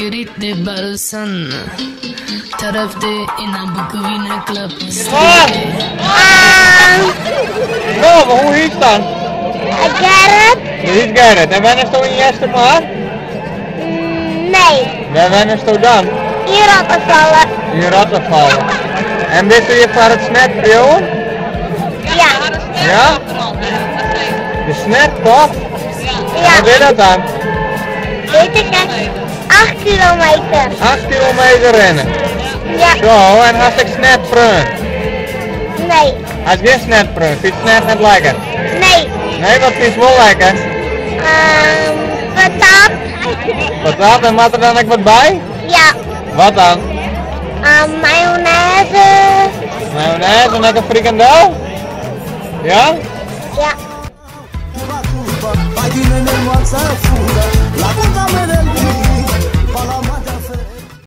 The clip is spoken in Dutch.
Skirit de barusan taraf de ina bukuvina club. Nou, maar hoe heet dan? Gerrit? Je heet Gerrit. En wanneer is het je eerste maar? Nee. Wanneer is het dan? Hier afgevallen. Hier afgevallen. En wist je voor het snetprioen? Ja. Ja? De snet toch? Ja. Wat is dat dan? Weet ik echt. 8 kilometer. 8 kilometer rennen. Ja. Zo, en als ik snetprun? Nee. Als je snetprun, vind je snet niet lekker? Nee. Nee, wat vind je wel lekker? Patat. Patat, en wat er dan ook wat bij? Ja. Wat dan? Mayonaise. Mayonaise en ook een frikandel? Ja? Ja. Pagina nel WhatsApp, la puta me del